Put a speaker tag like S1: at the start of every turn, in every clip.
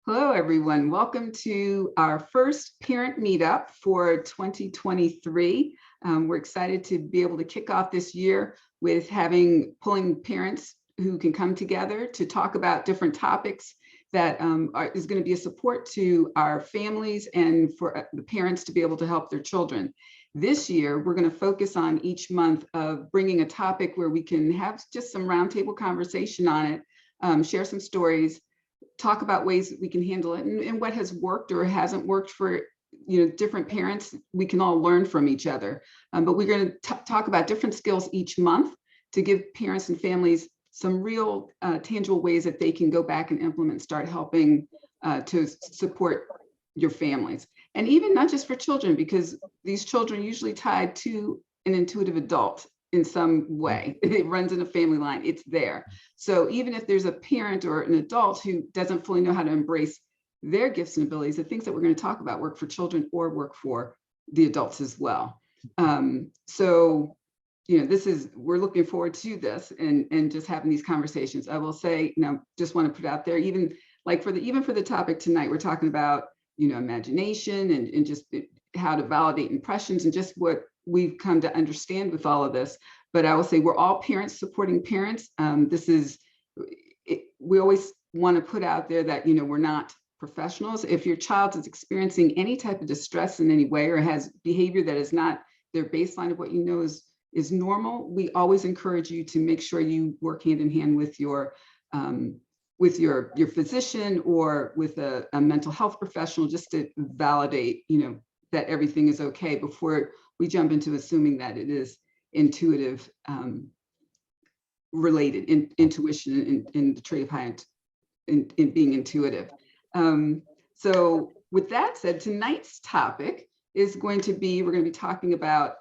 S1: Hello, everyone. Welcome to our first parent meetup for 2023. We're excited to be able to kick off this year with pulling parents who can come together to talk about different topics that is going to be a support to our families and for the parents to be able to help their children. This year, we're going to focus on each month of bringing a topic where we can have just some roundtable conversation on it, share some stories, talk about ways that we can handle it and what has worked or hasn't worked for different parents. We can all learn from each other, but we're going to talk about different skills each month to give parents and families some real tangible ways that they can go back and implement, start helping to support your families. And even not just for children, because these children are usually tied to an intuitive adult in some way. It runs in a family line, it's there. So even if there's a parent or an adult who doesn't fully know how to embrace their gifts and abilities, the things that we're going to talk about work for children or work for the adults as well. We're looking forward to this and just having these conversations. I will say, just want to put out there, even for the topic tonight, we're talking about, imagination and just how to validate impressions and just what we've come to understand with all of this. But I will say we're all parents supporting parents. We always want to put out there that, we're not professionals. If your child is experiencing any type of distress in any way or has behavior that is not their baseline of what is normal, we always encourage you to make sure you work hand in hand with your physician or with a mental health professional, just to validate, that everything is okay before we jump into assuming that it is intuitive related, intuition in the trait of high in being intuitive. So with that said, tonight's topic is going to be, we're going to be talking about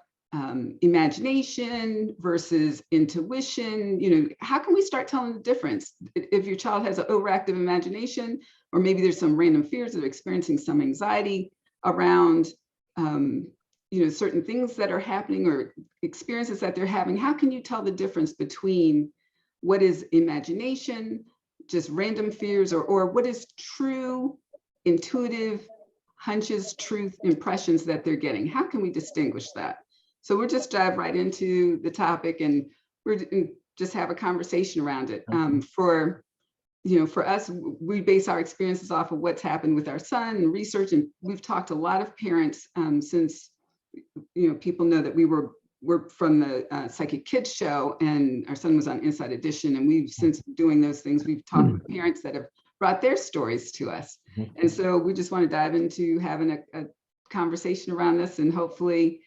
S1: imagination versus intuition. How can we start telling the difference? If your child has an overactive imagination, or maybe there's some random fears that are experiencing some anxiety around certain things that are happening or experiences that they're having, how can you tell the difference between what is imagination, just random fears, or what is true intuitive hunches, truth, impressions that they're getting? How can we distinguish that? So we'll just dive right into the topic and just have a conversation around it. For us, we base our experiences off of what's happened with our son and research, and we've talked to a lot of parents since people know that we're from the Psychic Kids show, and our son was on Inside Edition, and we've since doing those things, we've talked with parents that have brought their stories to us. And so we just want to dive into having a conversation around this, and hopefully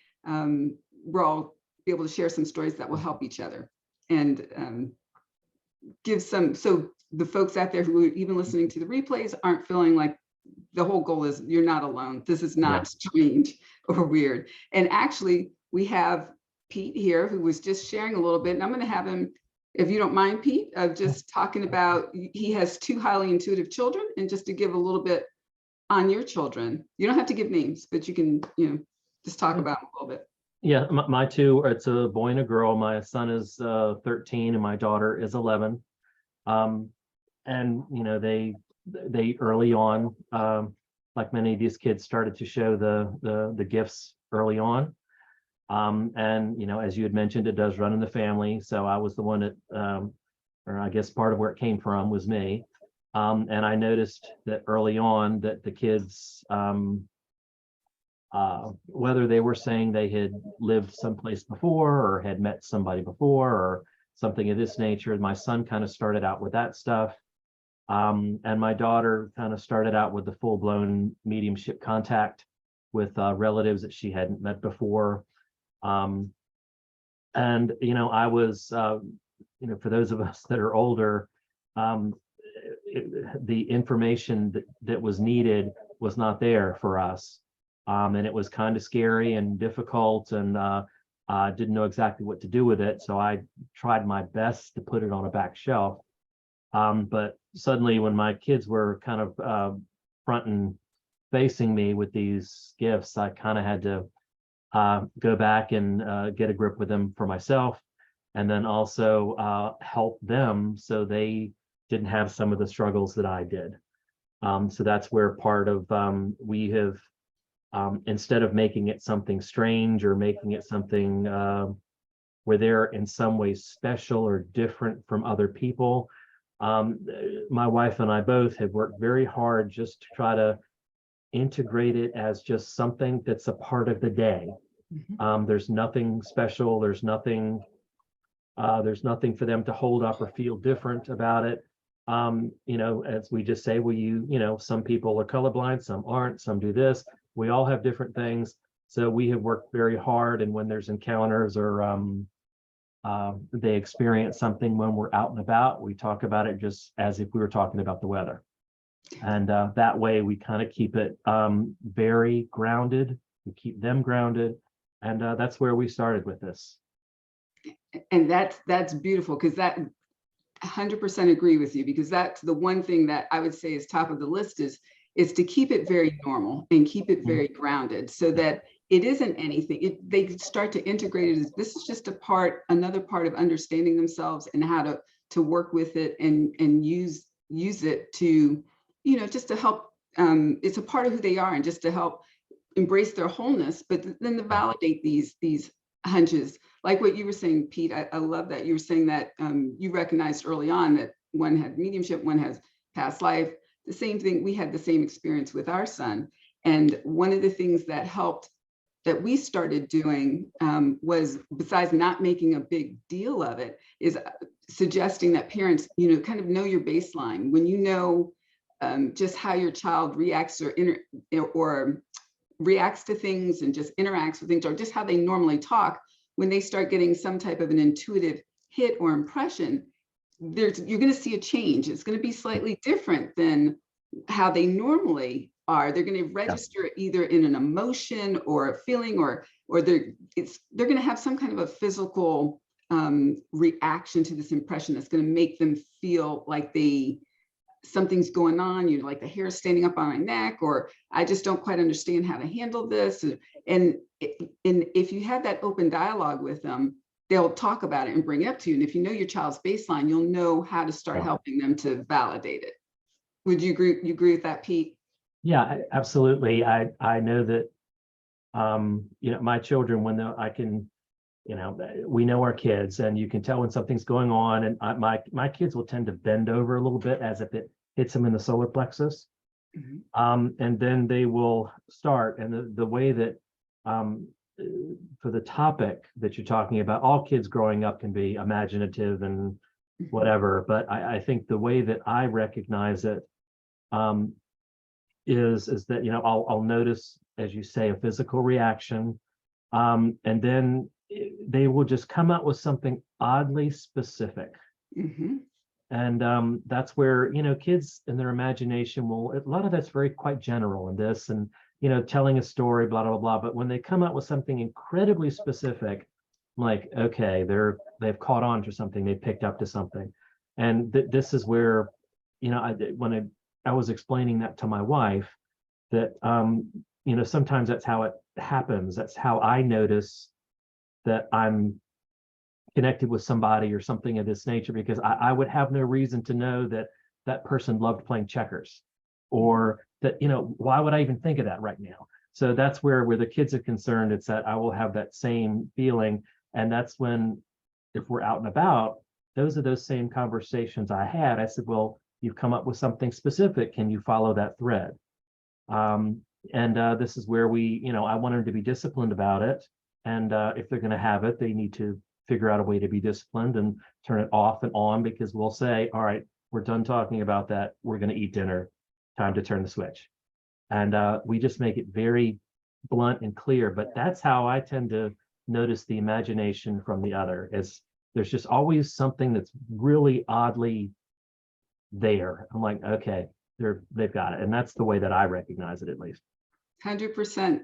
S1: we'll all be able to share some stories that will help each other and give some, so the folks out there who are even listening to the replays aren't feeling like the whole goal is you're not alone. This is not strange or weird. And actually, we have Pete here who was just sharing a little bit, and I'm going to have him, if you don't mind, Pete, of just talking about, he has 2 highly intuitive children, and just to give a little bit on your children. You don't have to give names, but you can, just talk about them a little bit.
S2: Yeah, my 2, it's a boy and a girl. My son is 13 and my daughter is 11. And they early on, like many of these kids, started to show the gifts early on. And as you had mentioned, it does run in the family. So I was the one that, or I guess part of where it came from was me. And I noticed that early on that the kids, whether they were saying they had lived someplace before or had met somebody before or something of this nature, my son kind of started out with that stuff. And my daughter kind of started out with the full-blown mediumship contact with relatives that she hadn't met before. And I was, for those of us that are older, the information that was needed was not there for us. And it was kind of scary and difficult, and I didn't know exactly what to do with it. So I tried my best to put it on a back shelf. But suddenly when my kids were kind of front and facing me with these gifts, I kind of had to go back and get a grip with them for myself. and then also help them so they didn't have some of the struggles that I did. So that's where part of we have, instead of making it something strange or making it something where they're in some ways special or different from other people, my wife and I both have worked very hard just to try to integrate it as just something that's a part of the day. There's nothing special. There's nothing for them to hold up or feel different about it. As we just say, some people are colorblind, some aren't, some do this. We all have different things. So we have worked very hard. And when there's encounters or they experience something when we're out and about, we talk about it just as if we were talking about the weather. And that way we kind of keep it very grounded. We keep them grounded. And that's where we started with this.
S1: And that's beautiful, because that 100% agree with you, because that's the one thing that I would say is top of the list is to keep it very normal and keep it very grounded, so that it isn't anything. They start to integrate it as this is just another part of understanding themselves and how to work with it and use it to, just to help. It's a part of who they are, and just to help embrace their wholeness, but then to validate these hunches, like what you were saying, Pete. I love that you were saying that you recognized early on that one had mediumship, one has past life. The same thing, we had the same experience with our son. And one of the things that helped, that we started doing, was, besides not making a big deal of it, is suggesting that parents, kind of know your baseline. When you know just how your child reacts or reacts to things and just interacts with things, or just how they normally talk, when they start getting some type of an intuitive hit or impression, you're going to see a change. It's going to be slightly different than how they normally are. They're going to register either in an emotion or a feeling, or they're going to have some kind of a physical reaction to this impression that's going to make them feel like something's going on, like the hair standing up on my neck, or I just don't quite understand how to handle this. And if you have that open dialogue with them, they'll talk about it and bring it up to you. And if you know your child's baseline, you'll know how to start helping them to validate it. Would you agree? You agree with that, Pete?
S2: Yeah, absolutely. I know that my children, when I can, we know our kids, and you can tell when something's going on. And my kids will tend to bend over a little bit as if it hits them in the solar plexus. And then they will start. And the way that for the topic that you're talking about, all kids growing up can be imaginative and whatever. But I think the way that I recognize it is that, I'll notice, as you say, a physical reaction. And then they will just come out with something oddly specific. And that's where, kids in their imagination a lot of that's quite general in this, and, telling a story, blah, blah, blah. But when they come out with something incredibly specific, I'm like, okay, they've caught on to something, they picked up to something. And this is where, when I was explaining that to my wife, that, sometimes that's how it happens. That's how I notice that I'm connected with somebody or something of this nature, because I would have no reason to know that person loved playing checkers, or that, why would I even think of that right now? So that's where the kids are concerned. It's that I will have that same feeling. And that's when, if we're out and about, those are those same conversations I had. I said, well, you've come up with something specific. Can you follow that thread? And this is where I want them to be disciplined about it. And if they're going to have it, they need to figure out a way to be disciplined and turn it off and on, because we'll say, all right, we're done talking about that. We're going to eat dinner. Time to turn the switch. And we just make it very blunt and clear. But that's how I tend to notice the imagination from the other, is there's just always something that's really oddly there. I'm like, okay, they've got it. And that's the way that I recognize it, at least.
S1: 100%.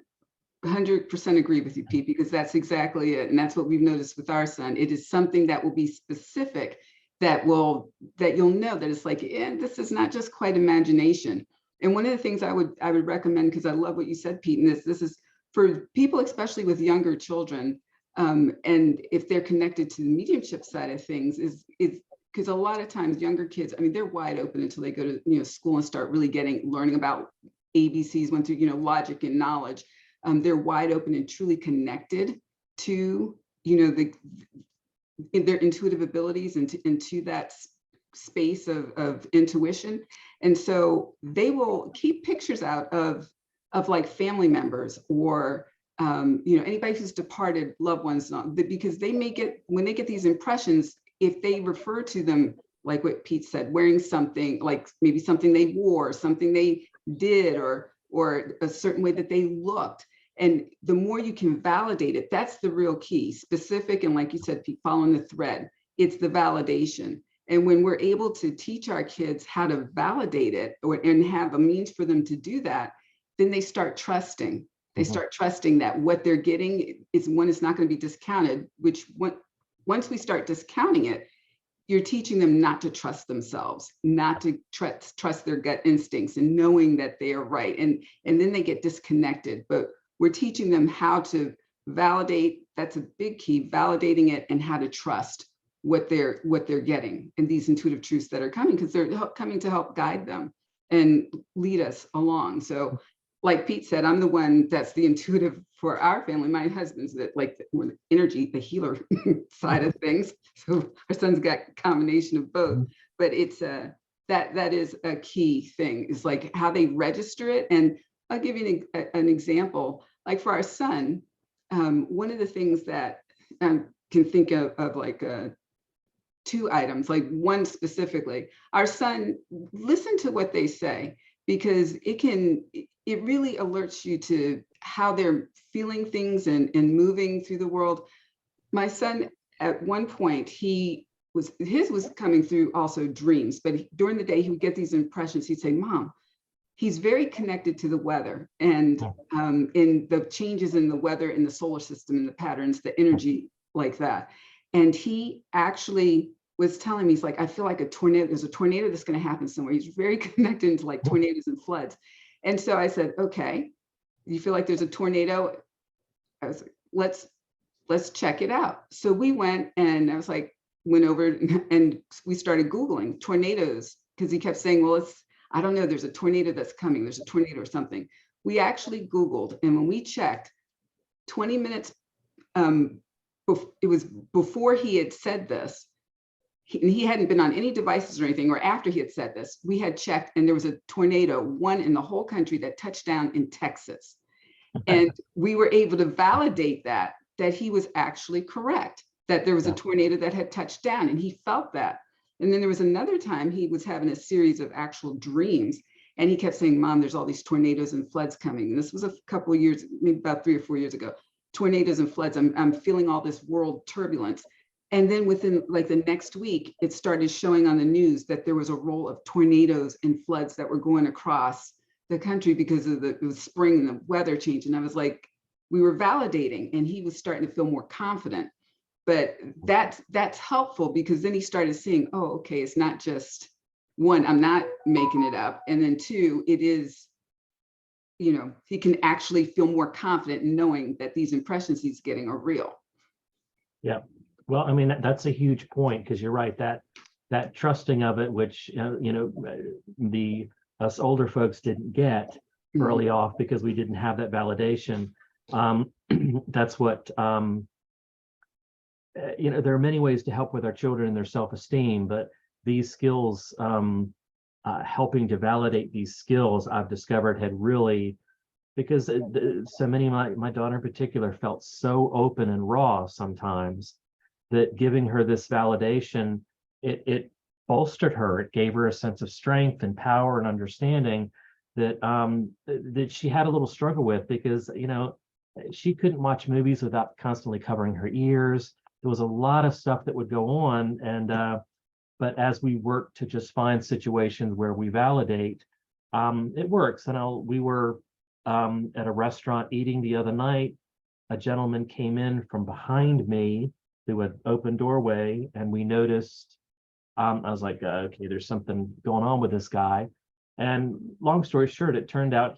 S1: 100% agree with you, Pete, because that's exactly it. And that's what we've noticed with our son. It is something that will be specific, that you'll know that it's like, this is not just quite imagination. And one of the things I would recommend, because I love what you said, Pete, and this is for people, especially with younger children, And if they're connected to the mediumship side of things, is because a lot of times younger kids, I mean, they're wide open until they go to school and start really learning about ABCs, went through logic and knowledge. They're wide open and truly connected to their intuitive abilities and into that space of intuition. And so they will keep pictures out of like family members or anybody who's departed loved ones, because they may get, when they get these impressions, if they refer to them, like what Pete said, wearing something, like maybe something they wore, something they did, or a certain way that they looked. And the more you can validate it, that's the real key, specific. And like you said, Pete, following the thread, it's the validation. And when we're able to teach our kids how to validate it and have a means for them to do that, then they start trusting. They start trusting that what they're getting is one, is not going to be discounted, which once we start discounting it, you're teaching them not to trust themselves, not to trust their gut instincts and knowing that they are right. And then they get disconnected. But we're teaching them how to validate. That's a big key, validating it, and how to trust what they're getting and these intuitive truths that are coming, because they're coming to help guide them and lead us along. So like Pete said, I'm the one that's the intuitive for our family. My husband's the energy, the healer side of things. So our son's got a combination of both, but it's that is a key thing, is like how they register it. And I'll give you an example. Like for our son, one of the things that I can think of like two items, like one specifically, our son, listen to what they say, because it really alerts you to how they're feeling things and moving through the world. My son, at one point, his was coming through also dreams, but during the day he would get these impressions. He'd say, Mom, he's very connected to the weather and in the changes in the weather, in the solar system, and the patterns, the energy like that. And he actually was telling me, he's like, I feel like there's a tornado that's going to happen somewhere. He's very connected into like tornadoes and floods. And so I said, okay, you feel like there's a tornado? I was like, let's check it out. So we went, and I was like, went over and we started Googling tornadoes, because he kept saying, well, I don't know, there's a tornado that's coming. There's a tornado or something. We actually Googled, and when we checked 20 minutes, it was before he had said this, he hadn't been on any devices or anything, or after he had said this, we had checked, and there was a tornado, one in the whole country, that touched down in Texas. And we were able to validate that he was actually correct, that there was a tornado that had touched down, and he felt that. And then there was another time he was having a series of actual dreams, and he kept saying, Mom, there's all these tornadoes and floods coming. And this was a couple of years, maybe about 3 or 4 years ago. Tornadoes and floods, I'm feeling all this world turbulence. And then within like the next week, it started showing on the news that there was a roll of tornadoes and floods that were going across the country because of it was spring and the weather change. And I was like, we were validating, and he was starting to feel more confident. But that's helpful, because then he started seeing, oh, okay, it's not just one, I'm not making it up. And then two, it is, he can actually feel more confident in knowing that these impressions he's getting are real.
S2: Yeah. Well, I mean, that's a huge point, because you're right, that trusting of it, which, us older folks didn't get early off, because we didn't have that validation. That's what, there are many ways to help with our children and their self-esteem, but these skills, helping to validate these skills, I've discovered had really, because so many, my daughter in particular, felt so open and raw sometimes, that giving her this validation, it bolstered her. It gave her a sense of strength and power and understanding that that she had a little struggle with, because she couldn't watch movies without constantly covering her ears. There was a lot of stuff that would go on, and but as we work to just find situations where we validate, it works. And we were at a restaurant eating the other night. A gentleman came in from behind me through an open doorway, and we noticed, I was like, okay, there's something going on with this guy. And long story short, it turned out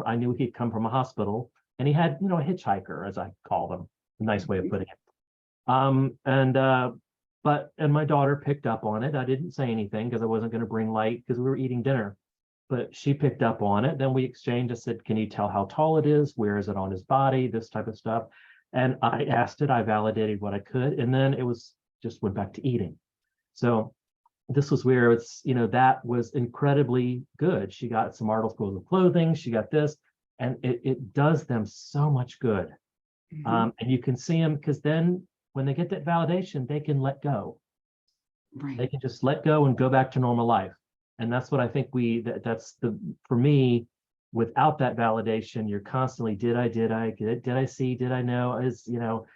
S2: I knew he'd come from a hospital, and he had, a hitchhiker, as I call them, a nice way of putting it. And my daughter picked up on it. I didn't say anything because I wasn't going to bring light because we were eating dinner. But she picked up on it. Then we exchanged. I said, "Can you tell how tall it is? Where is it on his body?" This type of stuff. And I asked it. I validated what I could, and then it was just went back to eating. So this was where it's, that was incredibly good. She got some articles of clothing. She got this, and it does them so much good. And you can see them because then when they get that validation, they can let go.
S1: Right.
S2: They can just let go and go back to normal life. And that's what I think that's for me, without that validation, you're constantly, did I see, did I know,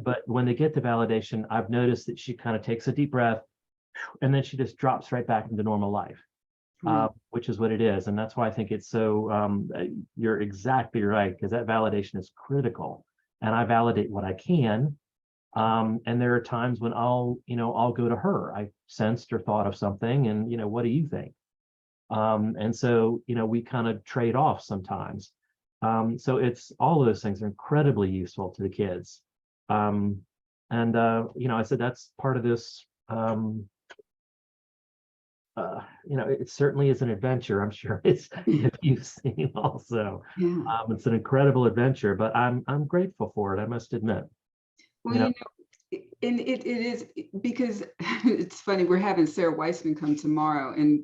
S2: but when they get the validation, I've noticed that she kind of takes a deep breath and then she just drops right back into normal life, which is what it is. And that's why I think it's so, you're exactly right, because that validation is critical. And I validate what I can. And there are times when I'll go to her. I sensed or thought of something and, what do you think? And so, we kind of trade off sometimes. So it's all of those things are incredibly useful to the kids. I said, that's part of this, it certainly is an adventure. I'm sure it's, if you've seen also, it's an incredible adventure, but I'm grateful for it. I must admit.
S1: Well, and it is, because it's funny, we're having Sarah Weissman come tomorrow, and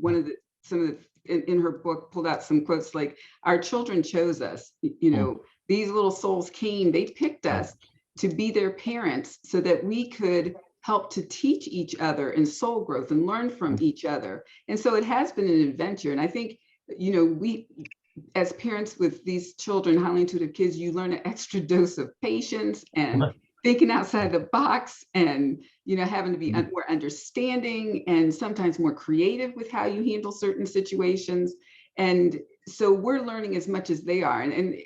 S1: in her book pulled out some quotes like, "Our children chose us, these little souls came, they picked us to be their parents so that we could help to teach each other in soul growth and learn from each other." And so it has been an adventure. And I think, we, as parents with these children, highly intuitive kids, you learn an extra dose of patience and thinking outside the box, and having to be more understanding and sometimes more creative with how you handle certain situations. And so we're learning as much as they are, and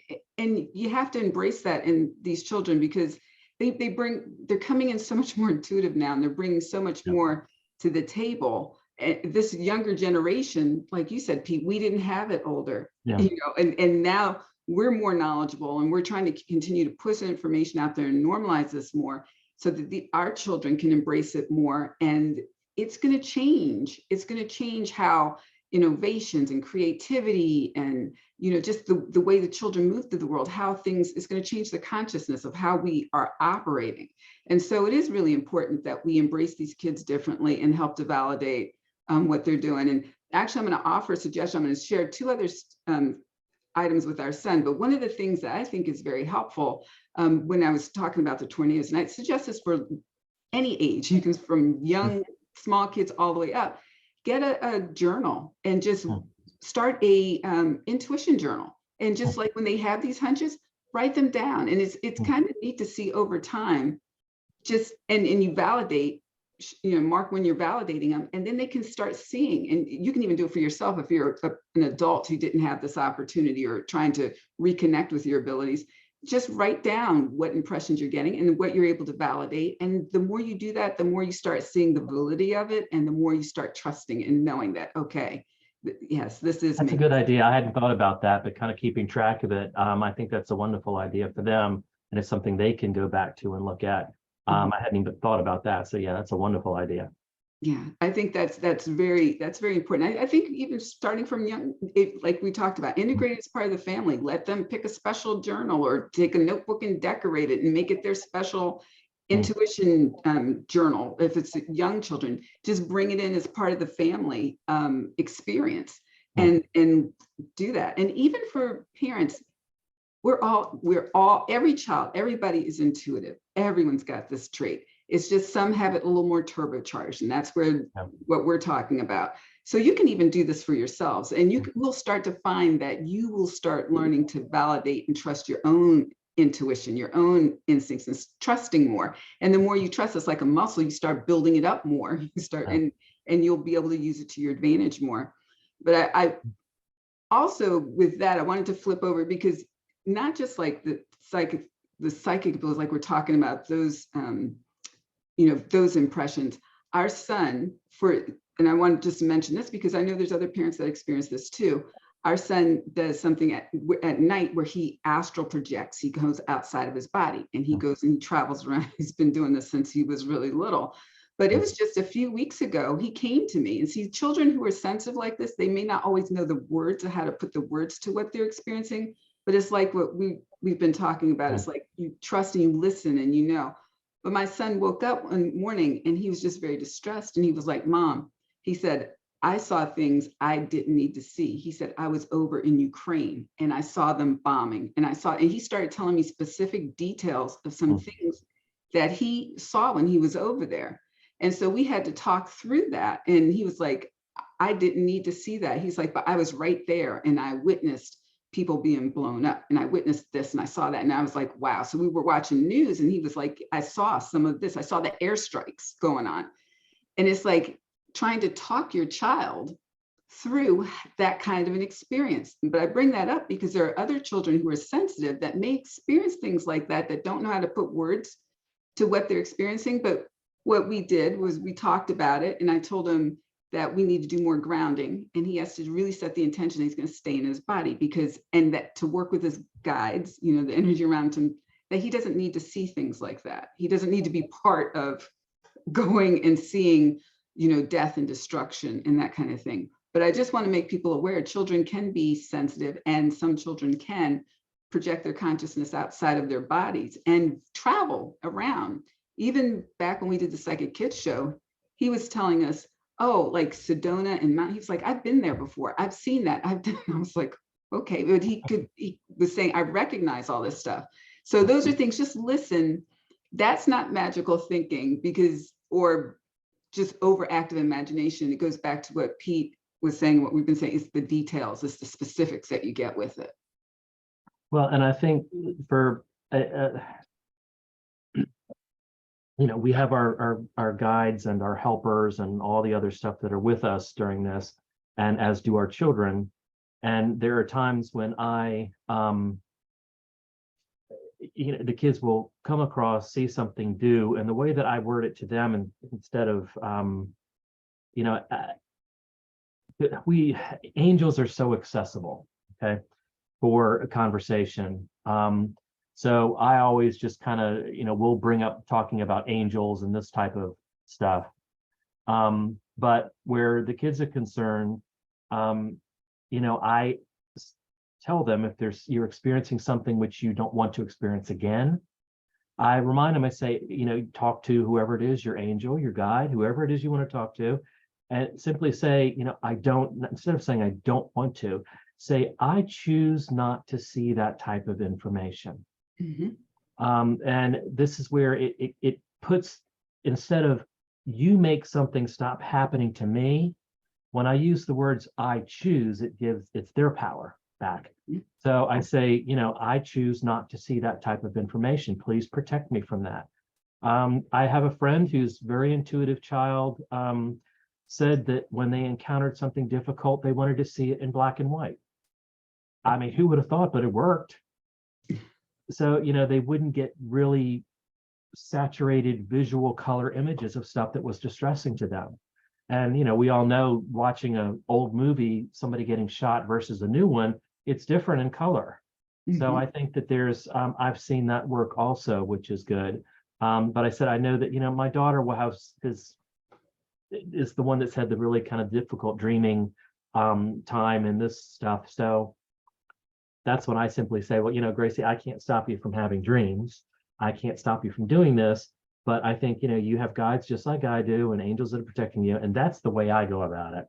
S1: you have to embrace that in these children, because they're coming in so much more intuitive now, and they're bringing so much more to the table. And this younger generation, like you said, Pete, we didn't have it older, and now we're more knowledgeable, and we're trying to continue to push information out there and normalize this more so that our children can embrace it more. And it's going to change. It's going to change how innovations and creativity and, just the way the children move through the world, how things is going to change the consciousness of how we are operating. And so it is really important that we embrace these kids differently and help to validate what they're doing. And actually, I'm going to offer a suggestion. I'm going to share two other items with our son. But one of the things that I think is very helpful, when I was talking about the tornadoes, and I suggest this for any age, you can, from young, small kids all the way up, get a journal and just start a intuition journal. And just like when they have these hunches, write them down. And it's kind of neat to see over time, and you validate, mark when you're validating them, and then they can start seeing. And you can even do it for yourself if you're an adult who didn't have this opportunity or trying to reconnect with your abilities. Just write down what impressions you're getting and what you're able to validate. And the more you do that, the more you start seeing the validity of it, and the more you start trusting and knowing that, okay, yes, that's
S2: a good idea. I hadn't thought about that, but kind of keeping track of it. I think that's a wonderful idea for them, and it's something they can go back to and look at. I hadn't even thought about that. So yeah, that's a wonderful idea.
S1: Yeah, I think that's very important. I think even starting from young, like we talked about, integrate as part of the family. Let them pick a special journal or take a notebook and decorate it and make it their special intuition journal. If it's young children, just bring it in as part of the family experience, and do that. And even for parents, we're all, every child, everybody is intuitive. Everyone's got this trait. It's just some have it a little more turbocharged, and that's where what we're talking about. So you can even do this for yourselves, and you will start to find that you will start learning to validate and trust your own intuition, your own instincts, and trusting more. And the more you trust, it's like a muscle, you start building it up more. You start, and you'll be able to use it to your advantage more. But I also, with that, I wanted to flip over, because not just like the psychic abilities, like we're talking about those, those impressions. Our son, and I wanted just to mention this because I know there's other parents that experience this too. our son does something at night where he astral projects. He goes outside of his body and he goes and he travels around. He's been doing this since he was really little. But it was just a few weeks ago, he came to me, and see, children who are sensitive like this, they may not always know the words or how to put the words to what they're experiencing, but it's like what we've been talking about. It's like you trust and you listen and you know. But my son woke up one morning and he was just very distressed. And he was like, Mom, he said, I saw things I didn't need to see. He said, I was over in Ukraine and I saw them bombing. And he started telling me specific details of some things that he saw when he was over there. And so we had to talk through that. And he was like, I didn't need to see that. He's like, but I was right there and I witnessed people being blown up and I witnessed this and I saw that. And I was like, wow. So we were watching news and he was like, I saw some of this. I saw the airstrikes going on. And it's like trying to talk your child through that kind of an experience. But I bring that up because there are other children who are sensitive that may experience things like that, that don't know how to put words to what they're experiencing. But what we did was we talked about it and I told him that we need to do more grounding and he has to really set the intention he's going to stay in his body and that to work with his guides, you know, the energy around him, that he doesn't need to see things like that. He doesn't need to be part of going and seeing, you know, death and destruction and that kind of thing. But I just want to make people aware children can be sensitive and some children can project their consciousness outside of their bodies and travel around. Even back when we did the Psychic Kids show, he was telling us, oh, like Sedona and Mount, he's like, I've been there before. I've seen that. I was like, okay, but he was saying, I recognize all this stuff. So those are things, just listen. That's not magical thinking or just overactive imagination. It goes back to what Pete was saying, what we've been saying, is the details, it's the specifics that you get with it.
S2: Well, and I think for, you know, we have our guides and our helpers and all the other stuff that are with us during this, and as do our children. And there are times when you know, the kids will come across, see something, do, and the way that I word it to them, and instead of, you know, angels are so accessible, okay, for a conversation. So I always just kind of, you know, we'll bring up talking about angels and this type of stuff. But where the kids are concerned, you know, I tell them if you're experiencing something which you don't want to experience again, I remind them, I say, you know, talk to whoever it is, your angel, your guide, whoever it is you want to talk to, and simply say, you know, instead of saying I don't want to, say, I choose not to see that type of information. And this is where it puts, instead of you make something stop happening to me, when I use the words I choose, it's their power back. So I say, you know, I choose not to see that type of information. Please protect me from that. I have a friend who's very intuitive child, said that when they encountered something difficult, they wanted to see it in black and white. I mean, who would have thought, but it worked. So, you know, they wouldn't get really saturated visual color images of stuff that was distressing to them. And, you know, we all know watching an old movie, somebody getting shot versus a new one, it's different in color. So I think that there's, I've seen that work also, which is good. But I said, I know that, you know, my daughter will have is the one that's had the really kind of difficult dreaming time and this stuff. So that's when I simply say, well, you know, Gracie, I can't stop you from having dreams. I can't stop you from doing this. But I think, you know, you have guides just like I do and angels that are protecting you. And that's the way I go about it.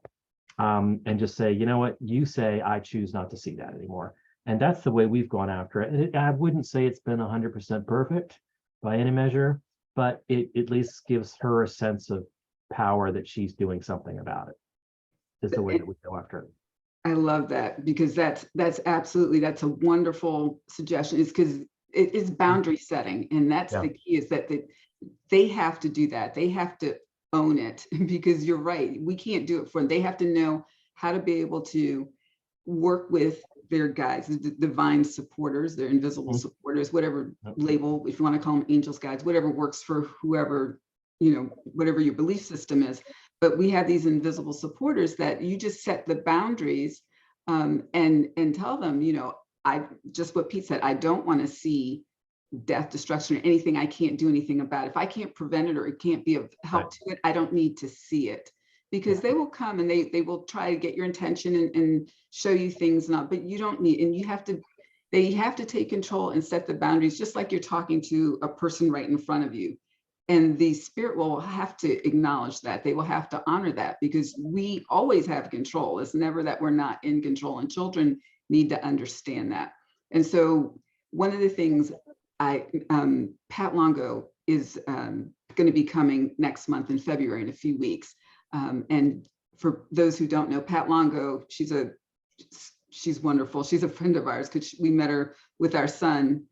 S2: And just say, you know what, you say, I choose not to see that anymore. And that's the way we've gone after it. And I wouldn't say it's been 100% perfect by any measure, but it at least gives her a sense of power that she's doing something about it. Is the way that we go after it.
S1: I love that, because that's a wonderful suggestion. Is because it is boundary setting, and that's the key, is that they have to do that. They have to own it, because you're right. We can't do it for them. They have to know how to be able to work with their guides, the divine supporters, their invisible supporters, whatever label, if you want to call them angels, guides, whatever works for whoever, you know, whatever your belief system is. But we have these invisible supporters that you just set the boundaries and tell them, I just what Pete said, I don't want to see death, destruction, or anything I can't do anything about. If I can't prevent it or it can't be of
S2: Right.
S1: help to it, I don't need to see it,
S2: Yeah.
S1: because they will come and they will try to get your attention and show you things, not, but you don't need, and they have to take control and set the boundaries, just like you're talking to a person right in front of you. And the spirit will have to acknowledge that. They will have to honor that, because we always have control. It's never that we're not in control, and children need to understand that. And so one of the things Pat Longo is going to be coming next month in February, in a few weeks. And for those who don't know, Pat Longo, she's wonderful. She's a friend of ours, because we met her with our son.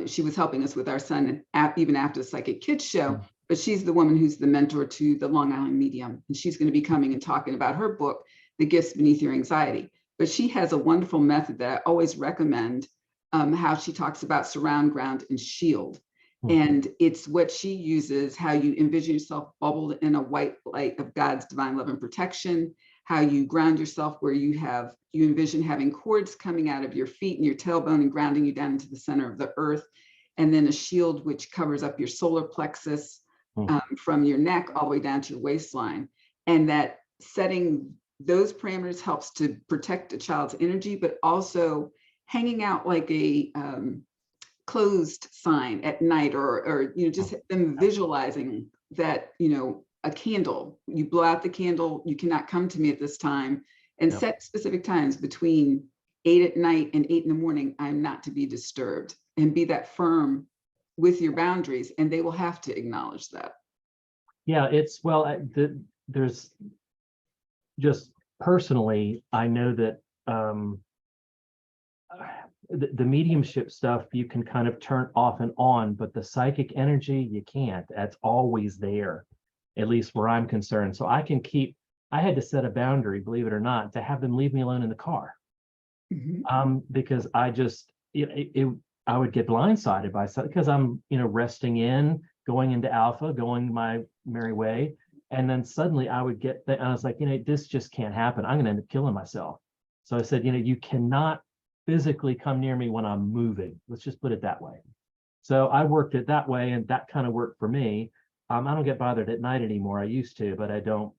S1: She was helping us with our son even after the Psychic Kids show, but she's the woman who's the mentor to the Long Island Medium. And she's going to be coming and talking about her book, The Gifts Beneath Your Anxiety. But she has a wonderful method that I always recommend, how she talks about surround, ground, and shield. And it's what she uses, how you envision yourself bubbled in a white light of God's divine love and protection, how you ground yourself, where you envision having cords coming out of your feet and your tailbone and grounding you down into the center of the earth. And then a shield which covers up your solar plexus, from your neck all the way down to your waistline. And that setting those parameters helps to protect a child's energy, but also hanging out like a closed sign at night, or just them visualizing that, a candle, you blow out the candle, you cannot come to me at this time, and set specific times between 8 at night and 8 in the morning. I'm not to be disturbed, and be that firm with your boundaries, and they will have to acknowledge that.
S2: Yeah, there's just personally, I know that the mediumship stuff you can kind of turn off and on, but the psychic energy, you can't. That's always there, at least where I'm concerned. So I had to set a boundary, believe it or not, to have them leave me alone in the car. Because I just, I would get blindsided by something, because I'm, resting in, going into alpha, going my merry way. And then suddenly I would get that, and I was like, this just can't happen. I'm going to end up killing myself. So I said, you cannot physically come near me when I'm moving. Let's just put it that way. So I worked it that way, and that kind of worked for me. I don't get bothered at night anymore. I used to, but I don't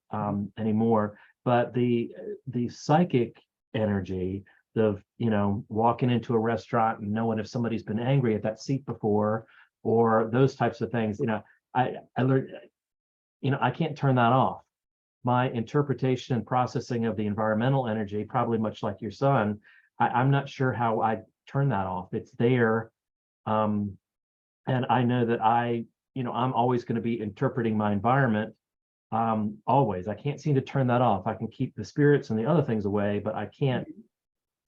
S2: anymore. But the psychic energy, the walking into a restaurant and knowing if somebody's been angry at that seat before, or those types of things, I learned, I can't turn that off. My interpretation and processing of the environmental energy, probably much like your son, I'm not sure how I turn that off. It's there. And I know that I'm always going to be interpreting my environment. Always. I can't seem to turn that off. I can keep the spirits and the other things away, but I can't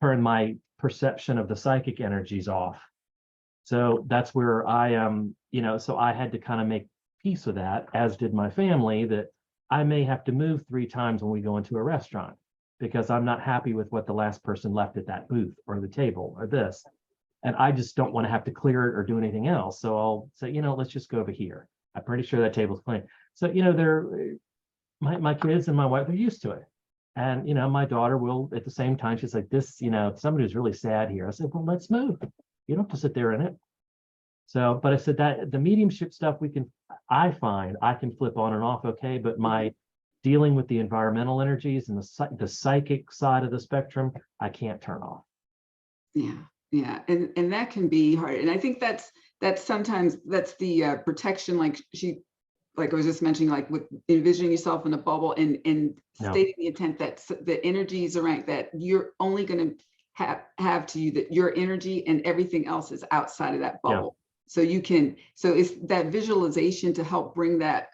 S2: turn my perception of the psychic energies off. So that's where I am, so I had to kind of make peace with that, as did my family, that I may have to move 3 times when we go into a restaurant, because I'm not happy with what the last person left at that booth or the table or this. And I just don't want to have to clear it or do anything else. So I'll say, let's just go over here. I'm pretty sure that table's clean. So, my kids and my wife are used to it. And, my daughter will, at the same time, she's like, this, somebody who's really sad here. I said, well, let's move. You don't have to sit there in it. So, but I said that the mediumship stuff I find I can flip on and off. Okay. But my dealing with the environmental energies and the psychic side of the spectrum, I can't turn off.
S1: Yeah. And that can be hard. And I think that's sometimes that's the protection, like I was just mentioning, like with envisioning yourself in a bubble and stating the intent that the energies around that you're only going to have to you, that your energy and everything else is outside of that bubble. So so it's that visualization to help bring that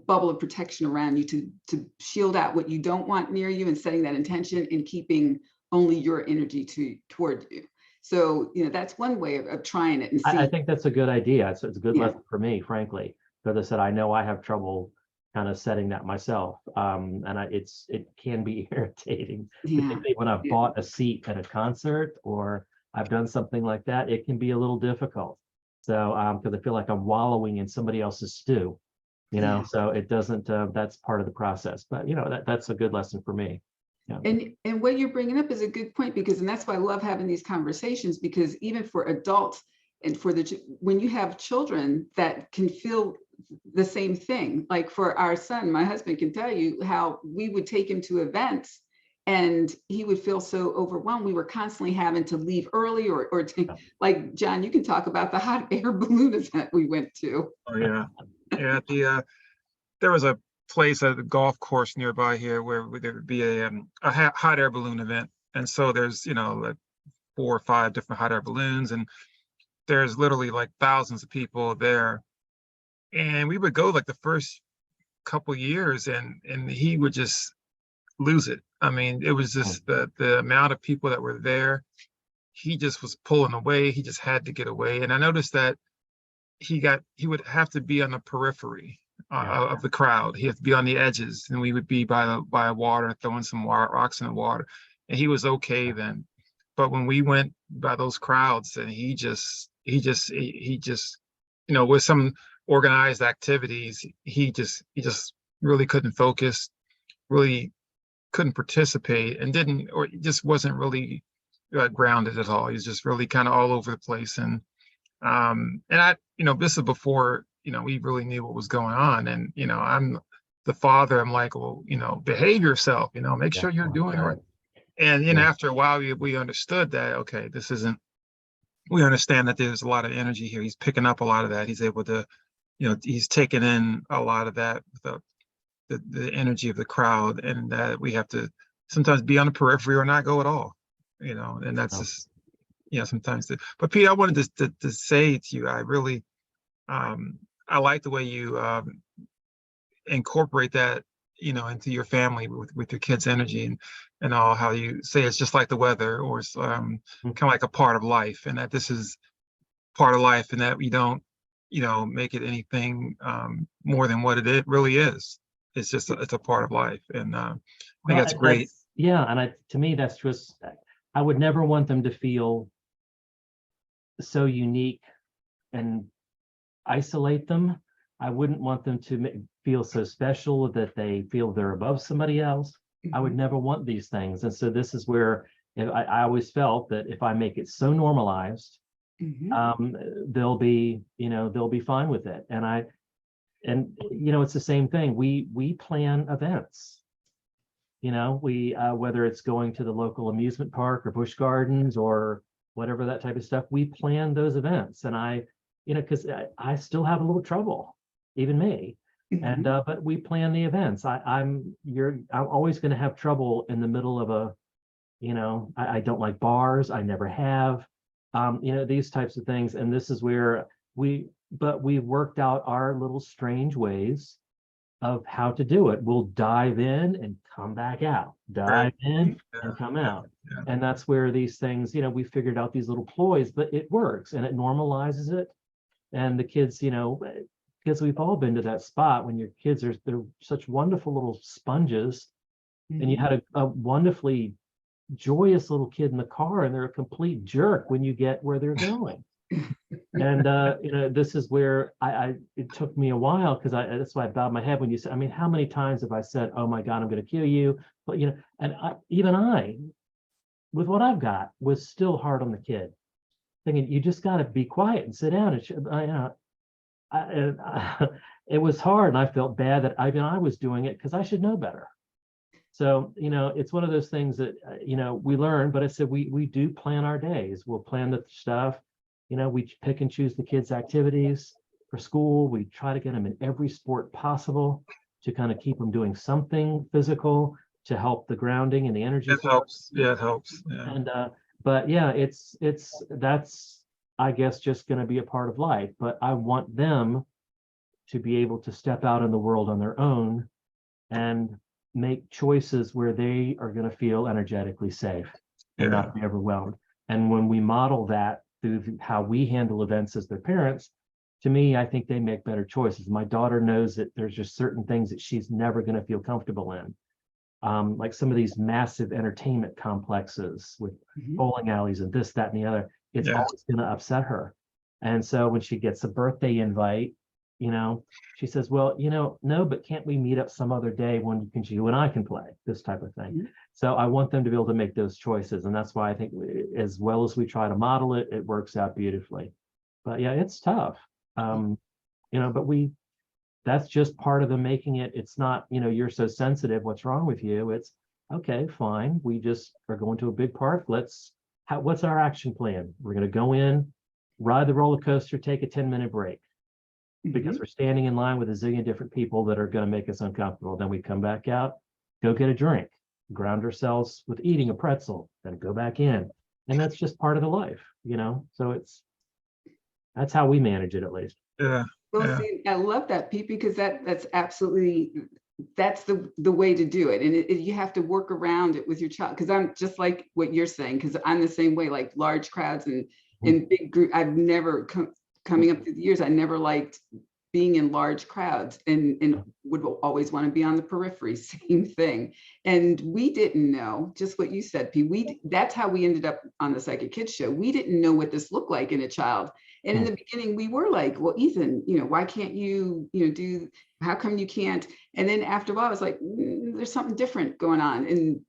S1: bubble of protection around you, to shield out what you don't want near you, and setting that intention and keeping only your energy toward you. So, that's one way of trying it. And
S2: I think that's a good idea. It's a good lesson for me, frankly. Because I said, I know I have trouble kind of setting that myself. And it can be irritating, particularly when I've bought a seat at a concert or I've done something like that. It can be a little difficult. So, because I feel like I'm wallowing in somebody else's stew, so it doesn't, that's part of the process. But, that's a good lesson for me. Yeah.
S1: And what you're bringing up is a good point, because, and that's why I love having these conversations, because even for adults and for when you have children that can feel the same thing, like for our son, my husband can tell you how we would take him to events and he would feel so overwhelmed. We were constantly having to leave early or
S2: Yeah.
S1: like, John, you can talk about the hot air balloon event we went to.
S3: Oh yeah, yeah. There was a place at the golf course nearby here where there would be a hot air balloon event, and so there's like 4 or 5 different hot air balloons, and there's literally like thousands of people there, and we would go like the first couple years, and he would just lose it. I mean, it was
S2: Oh,
S3: just the amount of people that were there. He just was pulling away. He just had to get away, and I noticed that he would have to be on the periphery
S2: yeah.
S3: of the crowd. He had to be on the edges, and we would be by a water, throwing some rocks in the water, and he was okay then. But when we went by those crowds, and he just with some organized activities, he just really couldn't focus, really couldn't participate, and didn't, or just wasn't really grounded at all. He was just really kind of all over the place. And this is before, we really knew what was going on. And, I'm the father. I'm like, well, behave yourself, make
S2: Yeah.
S3: sure you're doing it right. And,
S2: Yeah.
S3: after a while, we understood that, okay, we understand that there's a lot of energy here. He's picking up a lot of that. He's able to, he's taking in a lot of that, the energy of the crowd, and that we have to sometimes be on the periphery or not go at all, and that's
S2: Oh,
S3: just, sometimes. But Pete, I wanted to say to you, I really, I like the way you incorporate that, into your family with your kids' energy and all, how you say it's just like the weather, or it's kind of like a part of life, and that this is part of life, and that we don't, make it anything more than what it really is. It's just it's a part of life, and I think
S2: well,
S3: that's great.
S2: yeah, and to me, that's just, I would never want them to feel so unique and isolate them. I wouldn't want them to feel so special that they feel they're above somebody else. I would never want these things. And so this is where I always felt that if I make it so normalized, they'll be fine with it. And it's the same thing. We plan events. We whether it's going to the local amusement park or Busch Gardens or whatever, that type of stuff, we plan those events. And because I still have a little trouble, even me. And but we plan the events. I'm always going to have trouble in the middle of I don't like bars. I never have. These types of things. And this is where we've worked out our little strange ways of how to do it. We'll dive in and come back out, dive in and come out.
S3: Yeah.
S2: And that's where these things, we figured out these little ploys, but it works and it normalizes it. And the kids, because we've all been to that spot when your kids they're such wonderful little sponges, and you had a wonderfully joyous little kid in the car, and they're a complete jerk when you get where they're going. And this is where it took me a while, because that's why I bowed my head when you said, I mean, how many times have I said, oh my God, I'm going to kill you? But and even I, with what I've got, was still hard on the kid, thinking you just got to be quiet and sit down. And it was hard, and I felt bad that I was doing it because I should know better. So it's one of those things that we learn. But I said we do plan our days. We'll plan the stuff. We pick and choose the kids' activities for school. We try to get them in every sport possible to kind of keep them doing something physical to help the grounding and the energy.
S3: It helps. Yeah, it helps. Yeah.
S2: And but yeah, that's, I guess, just going to be a part of life. But I want them to be able to step out in the world on their own and make choices where they are going to feel energetically safe and not be overwhelmed. And when we model that through how we handle events as their parents, to me, I think they make better choices. My daughter knows that there's just certain things that she's never going to feel comfortable in. Like some of these massive entertainment complexes with bowling alleys and this, that, and the other, it's always going to upset her. And so when she gets a birthday invite you know, she says, well, no, but can't we meet up some other day when you and I can play this type of thing?
S1: Mhm.
S2: So I want them to be able to make those choices. And that's why I think as well as we try to model it, it works out beautifully. But yeah, it's tough. But that's just part of the making it. It's not, you're so sensitive, what's wrong with you? It's okay, fine. We just are going to a big park. What's our action plan? We're going to go in, ride the roller coaster, take a 10-minute break because
S1: Mhm.
S2: we're standing in line with a zillion different people that are going to make us uncomfortable. Then we come back out, go get a drink, ground ourselves with eating a pretzel, then go back in. And that's just part of the life. So that's how we manage it, at least.
S3: Yeah.
S1: Well,
S3: Yeah.
S1: see, I love that, Pete, because that's absolutely, that's the way to do it. And you have to work around it with your child. Because I'm just like what you're saying, because I'm the same way, like large crowds and in big group. I've never coming up through the years, I never liked being in large crowds and would always want to be on the periphery. Same thing. And we didn't know, just what you said, Pete. That's how we ended up on the Psychic Kids show. We didn't know what this looked like in a child. And in the beginning, we were like, well, Ethan, why can't you, how come you can't? And then after a while, I was like, there's something different going on. And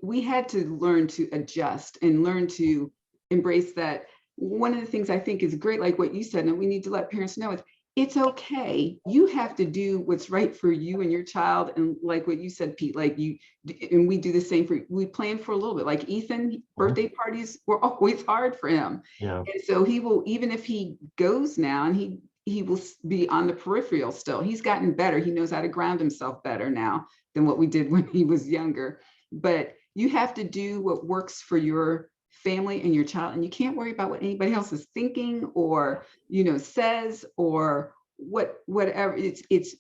S1: we had to learn to adjust and learn to embrace that. One of the things I think is great, like what you said, and we need to let parents know is it's okay. You have to do what's right for you and your child. And like what you said, Pete, like and we do the same we plan for a little bit. Like Ethan, birthday parties were always hard for him.
S2: Yeah.
S1: And so he will, even if he goes now and he will be on the peripheral still. He's gotten better. He knows how to ground himself better now than what we did when he was younger. But you have to do what works for your family and your child, and you can't worry about what anybody else is thinking or says or whatever. It's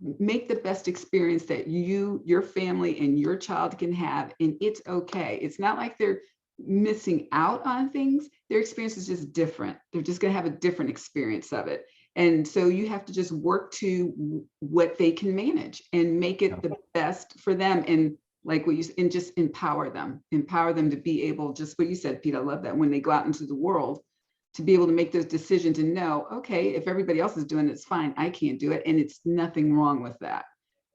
S1: make the best experience that your family and your child can have, and it's okay. It's not like they're missing out on things. Their experience is just different. They're just going to have a different experience of it. And so you have to just work to what they can manage and make it the best for them. And like what you said, and just empower them to be able, just what you said, Pete, I love that, when they go out into the world, to be able to make those decisions and know, okay, if everybody else is doing it, it's fine. I can't do it. And it's nothing wrong with that.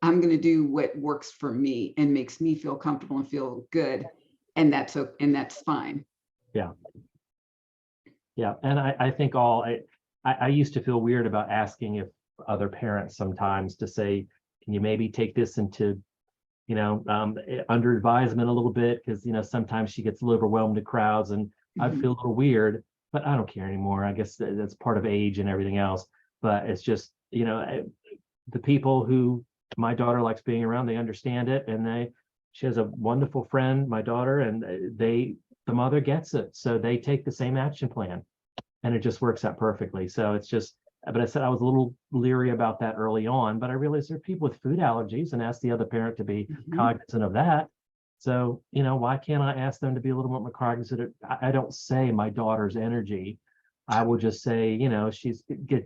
S1: I'm going to do what works for me and makes me feel comfortable and feel good. And that's fine.
S2: Yeah. Yeah. And I think I used to feel weird about asking if other parents sometimes to say, can you maybe take this into under advisement a little bit, because sometimes she gets a little overwhelmed in crowds, and I'd feel a little weird, but I don't care anymore. I guess that's part of age and everything else. But it's just the people who my daughter likes being around, they understand it, and she has a wonderful friend, my daughter, and the mother gets it, so they take the same action plan, and it just works out perfectly. So it's just. But I said I was a little leery about that early on, but I realized there are people with food allergies, and asked the other parent to be cognizant of that. So, why can't I ask them to be a little more cognizant? I don't say my daughter's energy. I will just say,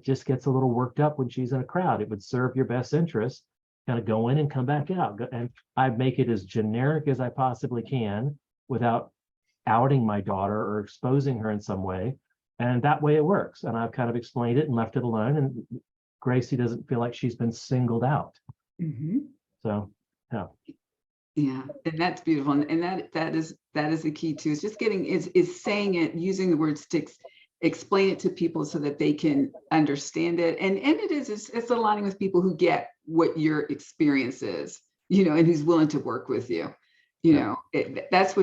S2: just gets a little worked up when she's in a crowd. It would serve your best interest, kind of go in and come back out. And I make it as generic as I possibly can without outing my daughter or exposing her in some way. And that way it works. And I've kind of explained it and left it alone. And Gracie doesn't feel like she's been singled out. So, yeah.
S1: Yeah, and that's beautiful. And that is the key too. It's just is saying it, using the word sticks, explain it to people so that they can understand it. And it's aligning with people who get what your experience is, and who's willing to work with you. That's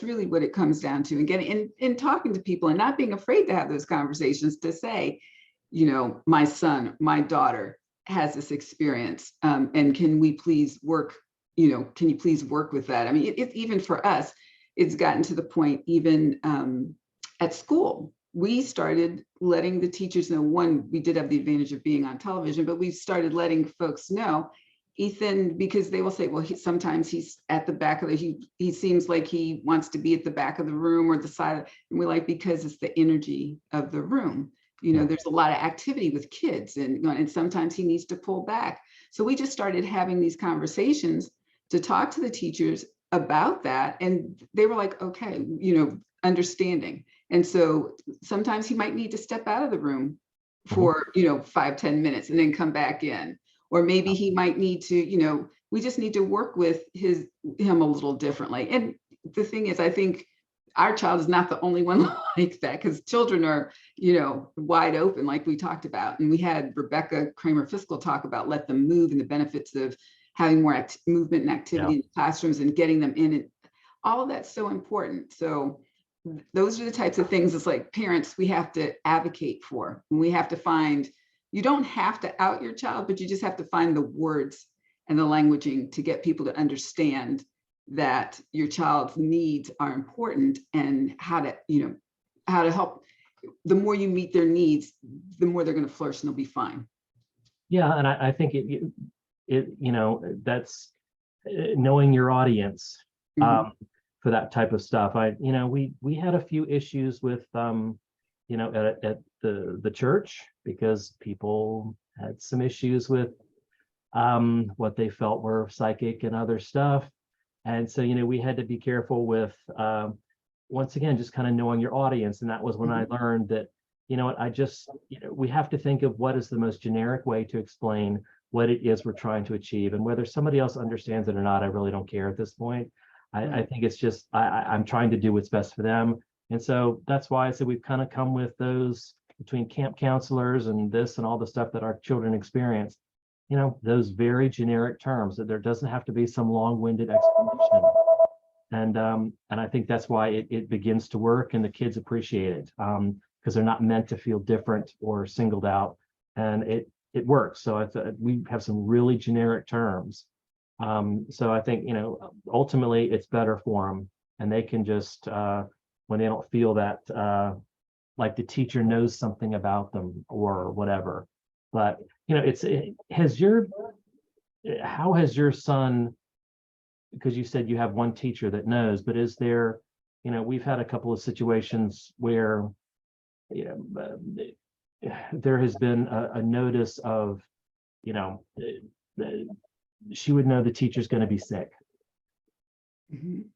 S1: really what it comes down to. And getting in talking to people and not being afraid to have those conversations, to say, my son, my daughter has this experience, and can we please work, can you please work with that? I mean, it's even for us, it's gotten to the point, even at school, we started letting the teachers know. One, we did have the advantage of being on television, but we started letting folks know, Ethan, because they will say, well, sometimes he's at the back of he seems like he wants to be at the back of the room or the side, and we're like, because it's the energy of the room. There's a lot of activity with kids, and sometimes he needs to pull back. So we just started having these conversations to talk to the teachers about that, and they were like, okay, understanding. And so sometimes he might need to step out of the room for, 5-10 minutes and then come back in. Or maybe he might need to, we just need to work with him a little differently. And the thing is, I think our child is not the only one like that, because children are, wide open, like we talked about. And we had Rebecca Kramer Fiscal talk about let them move and the benefits of having more movement and activity in classrooms and getting them in. And all of that's so important. So those are the types of things, it's like parents, we have to advocate for. And we have to find, you don't have to out your child, but you just have to find the words and the languaging to get people to understand that your child's needs are important, and how to help. The more you meet their needs, the more they're going to flourish and they'll be fine.
S2: Yeah, and I think that's knowing your audience for that type of stuff. We had a few issues with at the church, because people had some issues with what they felt were psychic and other stuff. And so, we had to be careful with, once again, just kind of knowing your audience. And that was when I learned that, we have to think of what is the most generic way to explain what it is we're trying to achieve. And whether somebody else understands it or not, I really don't care at this point. I think it's just, I'm trying to do what's best for them. And so that's why I said we've kind of come with those, between camp counselors and this and all the stuff that our children experience, those very generic terms, that there doesn't have to be some long-winded explanation. And I think that's why it begins to work, and the kids appreciate it, because they're not meant to feel different or singled out, and it works. So we have some really generic terms. So I think, ultimately it's better for them, and they can just, when they don't feel that, like the teacher knows something about them or whatever. But, how has your son, because you said you have one teacher that knows, but is there, we've had a couple of situations where, there has been a notice of, she would know the teacher's going to be sick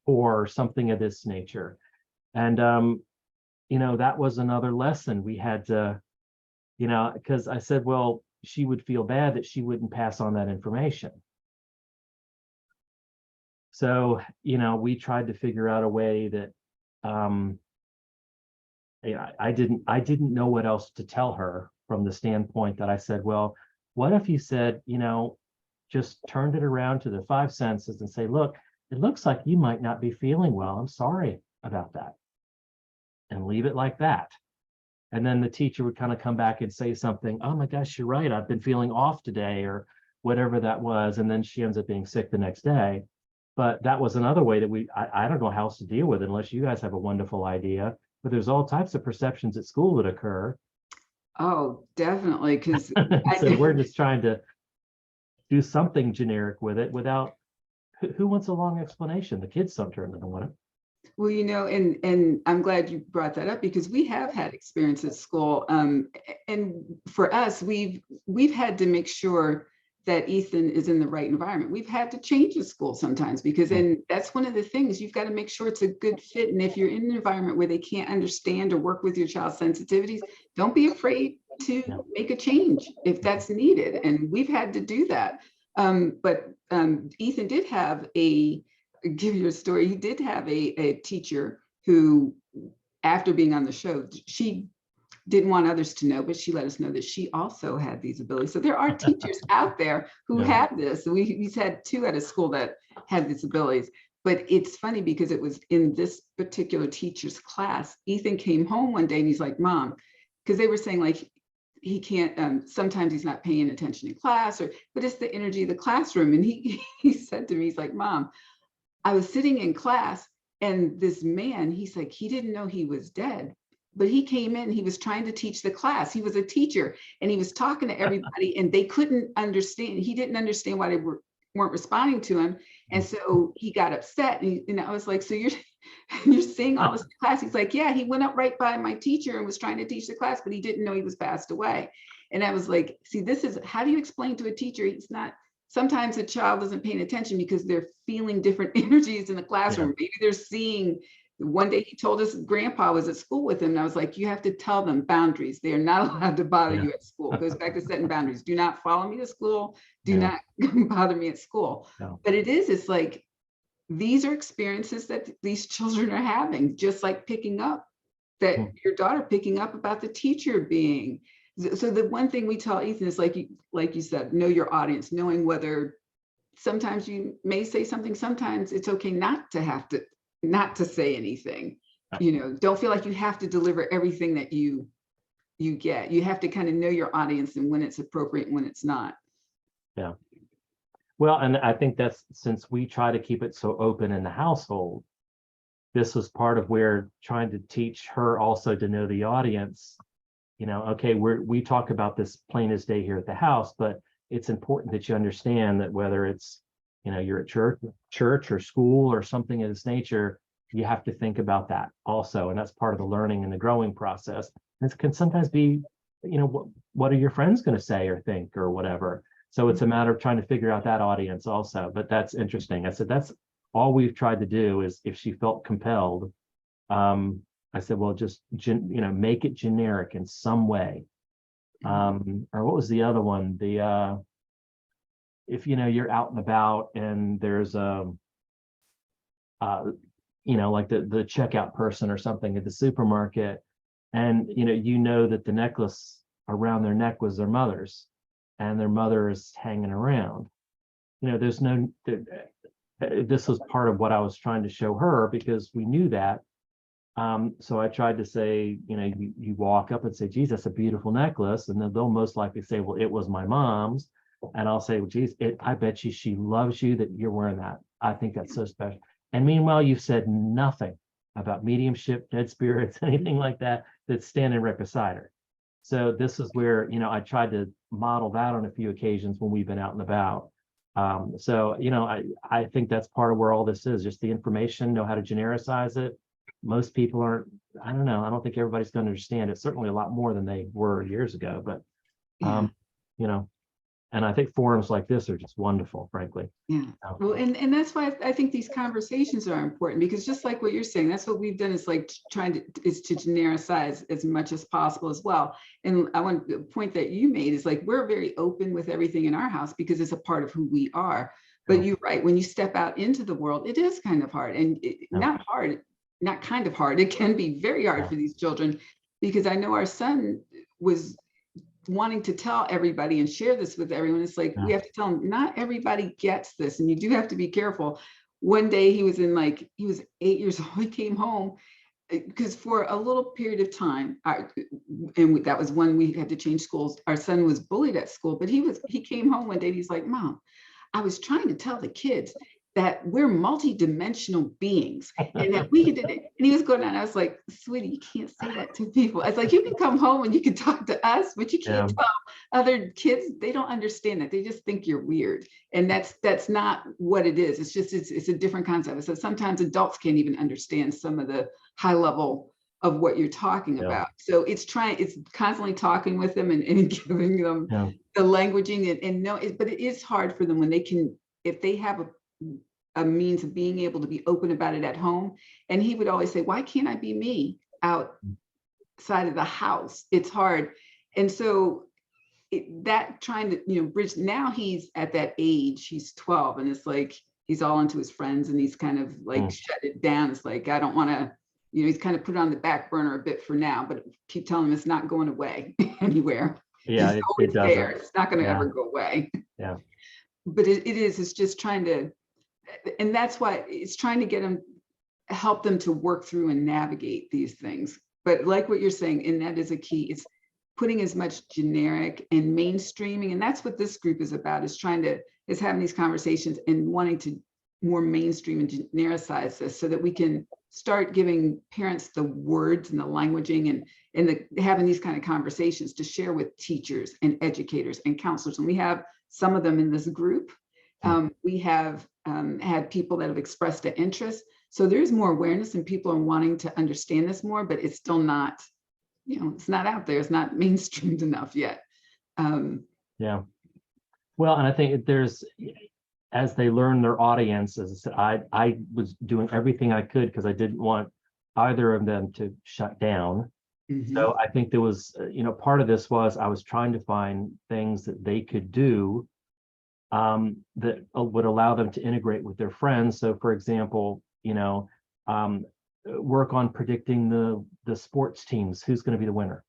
S2: or something of this nature. And, that was another lesson we had to, because I said, well, she would feel bad that she wouldn't pass on that information. So, we tried to figure out a way that, I didn't know what else to tell her, from the standpoint that I said, well, what if you said, just turned it around to the 5 senses and say, look, it looks like you might not be feeling well. I'm sorry about that. And leave it like that. And then the teacher would kind of come back and say something, oh my gosh, you're right, I've been feeling off today, or whatever that was. And then she ends up being sick the next day. But that was another way that I don't know how else to deal with it, unless you guys have a wonderful idea. But there's all types of perceptions at school that occur.
S1: Oh, definitely. Because
S2: so we're just trying to do something generic with it without, who wants a long explanation? The kids sometimes don't want it.
S1: Well, and I'm glad you brought that up, because we have had experience at school. And for us, we've had to make sure that Ethan is in the right environment. We've had to change the school sometimes, because then that's one of the things, you've got to make sure it's a good fit. And if you're in an environment where they can't understand or work with your child's sensitivities, don't be afraid to make a change if that's needed. And we've had to do that. But Ethan did have give you a story. He did have a teacher who, after being on the show, she didn't want others to know, but she let us know that she also had these abilities. So there are teachers out there who have this. We've had 2 at a school that had these abilities. But it's funny, because it was in this particular teacher's class. Ethan came home one day and he's like, Mom, because they were saying like, he can't, sometimes he's not paying attention in class, but it's the energy of the classroom. And he said to me, he's like, Mom, I was sitting in class and this man, he's like, he didn't know he was dead, but he came in, he was trying to teach the class. He was a teacher and he was talking to everybody and they couldn't understand. He didn't understand why they weren't responding to him. And so he got upset. And I was like, so you're seeing all this in class? He's like, yeah, he went up right by my teacher and was trying to teach the class, but he didn't know he was passed away. And I was like, see, this is, how do you explain to a teacher? It's not, sometimes a child isn't paying attention because they're feeling different energies in the classroom. Maybe they're seeing One day he told us grandpa was at school with him, and I was like, you have to tell them boundaries. They are not allowed to bother
S2: Yeah.
S1: you at school. It goes back to setting boundaries. Do not follow me to school. Do
S2: Yeah.
S1: not bother me at school.
S2: No.
S1: But it's like, these are experiences that these children are having, just like picking up that your daughter picking up about the teacher being. So the one thing we tell Ethan is like you said, know your audience, knowing whether sometimes you may say something, sometimes it's okay not to say anything. Don't feel like you have to deliver everything that you get. You have to kind of know your audience and when it's appropriate and when it's not.
S2: Yeah. Well, and I think that's, since we try to keep it so open in the household, this was part of where trying to teach her also to know the audience. Okay, we talk about this plain as day here at the house, but it's important that you understand that whether it's, you're at church or school or something of this nature, you have to think about that also. And that's part of the learning and the growing process. And it can sometimes be, what are your friends going to say or think or whatever. So it's a matter of trying to figure out that audience also. But that's interesting. I said, that's all we've tried to do is, if she felt compelled, I said, well, just, make it generic in some way. Or what was the other one? If, you're out and about and there's like the checkout person or something at the supermarket, and, that the necklace around their neck was their mother's, and their mother is hanging around. This was part of what I was trying to show her, because we knew that. So I tried to say, you walk up and say, geez, that's a beautiful necklace. And then they'll most likely say, well, it was my mom's. And I'll say, well, geez, I bet you she loves you that you're wearing that. I think that's so special. And meanwhile, you've said nothing about mediumship, dead spirits, anything like that, that's standing right beside her. So this is where, I tried to model that on a few occasions when we've been out and about. So, I think that's part of where all this is, just the information, know how to genericize it. Most people aren't, I don't know, I don't think everybody's going to understand it. Certainly a lot more than they were years ago, but, and I think forums like this are just wonderful, frankly.
S1: Yeah. Well, and that's why I think these conversations are important, because just like what you're saying, that's what we've done, is like to genericize as much as possible as well. And I want the point that you made is like, we're very open with everything in our house because it's a part of who we are. But you're right, when you step out into the world, it is kind of hard, and not kind of hard. It can be very hard for these children, because I know our son was wanting to tell everybody and share this with everyone. It's like, we have to tell them, not everybody gets this, and you do have to be careful. One day he was 8 years old, he came home, because for a little period of time, and that was when we had to change schools, our son was bullied at school, but he came home one day and he's like, Mom, I was trying to tell the kids that we're multi-dimensional beings and that we could do it. And he was going on. I was like, sweetie, you can't say that to people. I was like, you can come home and you can talk to us, but you can't tell other kids. They don't understand that. They just think you're weird. And that's not what it is. It's just, it's a different concept. So sometimes adults can't even understand some of the high level of what you're talking about. So it's constantly talking with them and giving them the languaging and no, but it is hard for them when if they have a means of being able to be open about it at home. And he would always say, why can't I be me outside of the house? It's hard. And so that trying to, bridge, now he's at that age, he's 12, and it's like, he's all into his friends and he's kind of like shut it down. It's like, I don't want to, he's kind of put it on the back burner a bit for now, but keep telling him it's not going away anywhere.
S2: Yeah, it doesn't.
S1: There. It's not going to ever go away.
S2: Yeah.
S1: But it's just trying to, and that's why it's trying to get them, help them to work through and navigate these things. But like what you're saying, and that is a key, it's putting as much generic and mainstreaming. And that's what this group is about, is having these conversations and wanting to more mainstream and genericize this so that we can start giving parents the words and the languaging and having these kind of conversations to share with teachers and educators and counselors. And we have some of them in this group. We have had people that have expressed an interest. So there's more awareness and people are wanting to understand this more, but it's still not, it's not out there. It's not mainstreamed enough yet.
S2: Yeah. Well, and I think as they learn their audience, as I said, I was doing everything I could because I didn't want either of them to shut down.
S1: Mhm.
S2: So I think there was, part of this was I was trying to find things that they could do that would allow them to integrate with their friends. So, for example, um, work on predicting the sports teams, who's going to be the winner.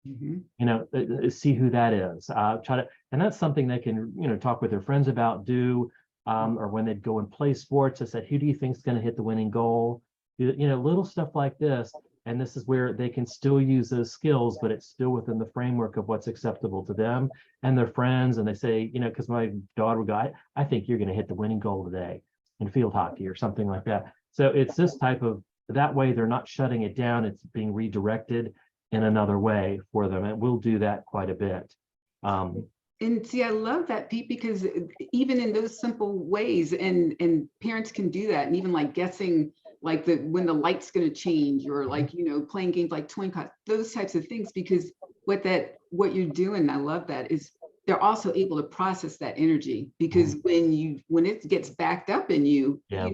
S1: Mhm.
S2: See who that is. Try to, and that's something they can, talk with their friends about, do, or when they'd go and play sports. I said, who do you think is going to hit the winning goal? Little stuff like this. And this is where they can still use those skills, but it's still within the framework of what's acceptable to them and their friends. And they say, because my daughter would go, I think you're going to hit the winning goal today in field hockey or something like that. So it's this type of, that way they're not shutting it down. It's being redirected in another way for them. And we'll do that quite a bit.
S1: And see, I love that, Pete, because even in those simple ways, and parents can do that, and even like guessing like when the light's going to change, or like playing games like Twin Cots, those types of things. Because what you're doing, I love that, is they're also able to process that energy. Because when it gets backed up in you,
S2: Yeah.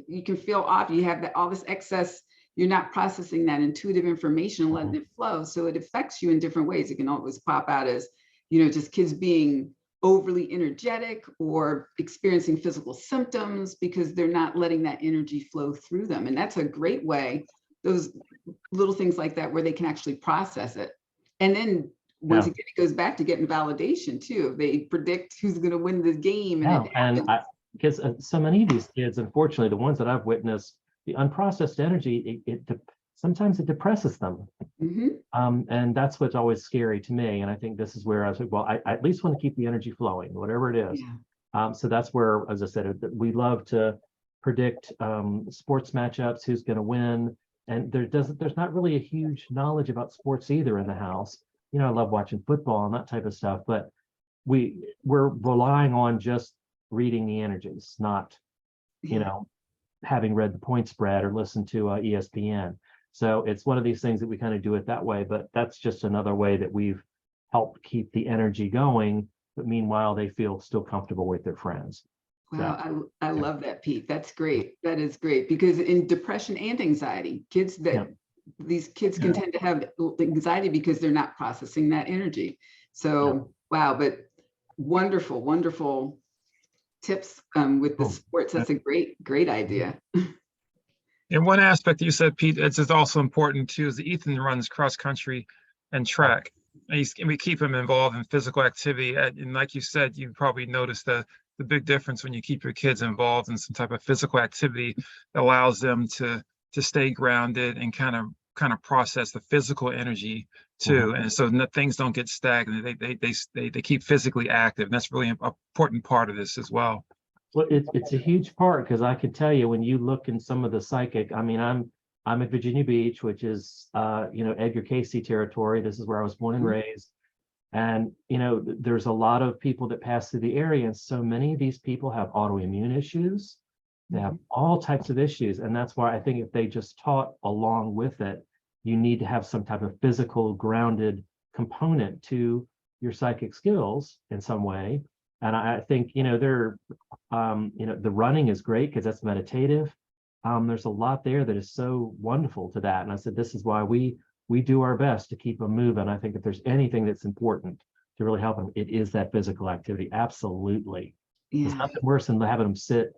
S1: You can feel off. You have all this excess. You're not processing that intuitive information and letting it flow. So it affects you in different ways. It can always pop out as just kids being overly energetic or experiencing physical symptoms because they're not letting that energy flow through them. And that's a great way, those little things like that, where they can actually process it. And then once again, it goes back to getting validation too. They predict who's going to win the game.
S2: Because so many of these kids, unfortunately, the ones that I've witnessed, the unprocessed energy, sometimes it depresses them. And that's what's always scary to me. And I think this is where I was like, well, I at least want to keep the energy flowing, whatever it is. So that's where, as I said, we love to predict sports matchups, who's going to win. And there's not really a huge knowledge about sports either in the house. I love watching football and that type of stuff, but we're relying on just reading the energies, not, having read the point spread or listened to ESPN. So it's one of these things that we kind of do it that way, but that's just another way that we've helped keep the energy going. But meanwhile, they feel still comfortable with their friends.
S1: Wow, I love that, Pete. That's great. That is great, because in depression and anxiety, these kids can tend to have anxiety because they're not processing that energy. So, wow, but wonderful, wonderful tips with the sports. That's a great idea.
S3: And one aspect that you said, Pete, it's also important too, is that Ethan runs cross country and track. And we keep him involved in physical activity. And like you said, you probably noticed the big difference when you keep your kids involved in some type of physical activity that allows them to stay grounded and kind of process the physical energy too. And so things don't get stagnant. They keep physically active. And that's really an important part of this as well.
S2: Well, it's a huge part, because I can tell you, when you look in some of the psychic, I mean, I'm at Virginia Beach, which is Edgar Cayce territory. This is where I was born and raised. And there's a lot of people that pass through the area, and so many of these people have autoimmune issues. They have all types of issues. And that's why I think if they just taught along with it, you need to have some type of physical grounded component to your psychic skills in some way. And I think, the running is great because that's meditative. There's a lot there that is so wonderful to that. And I said, this is why we do our best to keep them moving. I think if there's anything that's important to really help them, it is that physical absolutely. There's nothing worse than having them sit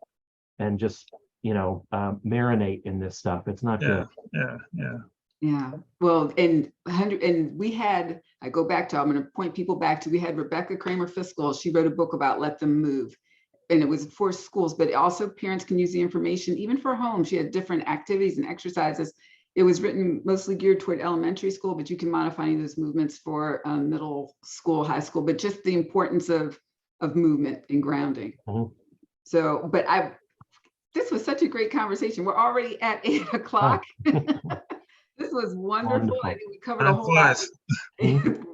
S2: and just marinate in this stuff. It's not good.
S1: Yeah. Well, and we had, I go back to, I'm going to point people back to, we had Rebecca Kramer Fiscal. She wrote a book about Let Them Move, and it was for schools, but also parents can use the information even for home. She had different activities and exercises. It was written mostly geared toward elementary school, but you can modify any of those movements for middle school, high school, but just the importance of movement and grounding. So, but this was such a great conversation. We're already at 8 o'clock. This was wonderful. I think we covered a whole lot.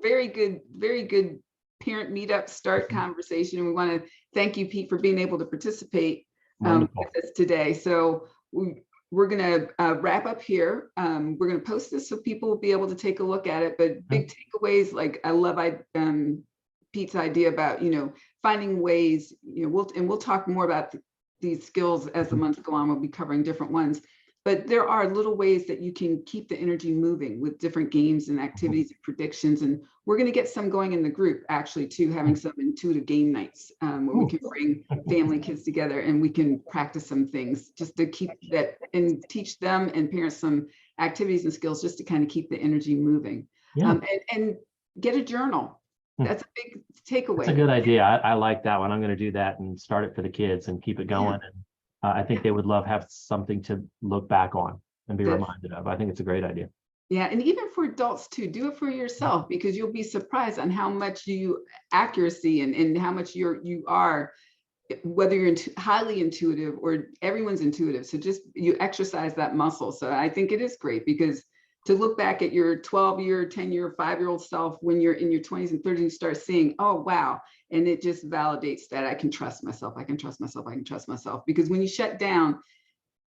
S1: Very good parent meetup start conversation. And we want to thank you, Pete, for being able to participate with us today. So we're going to wrap up here. We're going to post this so people will be able to take a look at it. But big takeaways, like I love Pete's idea about, finding ways, we'll talk more about these skills as the months go on. We'll be covering different ones. but there are little ways that you can keep the energy moving with different games and activities and predictions. And we're going to get some going in the group actually too, having some intuitive game nights where we can bring family kids together and we can practice some things just to keep that and teach them and parents some activities and skills just to kind of keep the energy moving.
S2: Yeah.
S1: And get a journal. That's a big takeaway.
S2: That's a good idea. I like that one. I'm going to do that and start it for the kids and keep it going. And I think they would love have something to look back on and be reminded of. I think it's a great idea. Yeah,
S1: and even for adults too, do it for yourself, because you'll be surprised on how much accuracy and how much you are, whether you're highly intuitive or everyone's intuitive. So just you exercise that muscle. So I think it is great, because to look back at your 12-year, 10-year, 5-year-old self when you're in your 20s and 30s, you start seeing, oh, wow. And it just validates that I can trust myself. I can trust myself. I can trust myself. Because when you shut down,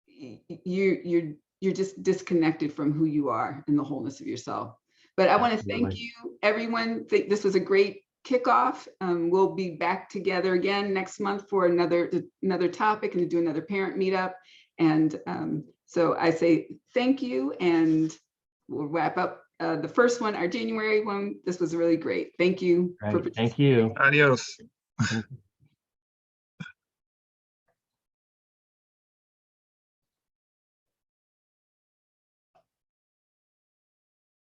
S1: you're just disconnected from who you are and the wholeness of yourself. But I want to thank you, everyone. This was a great kickoff. We'll be back together again next month for another topic and to do another parent meetup. And so I say thank you, and we'll wrap up the first one, our January one. This was really great. Thank you.
S2: Thank you.
S3: Adios.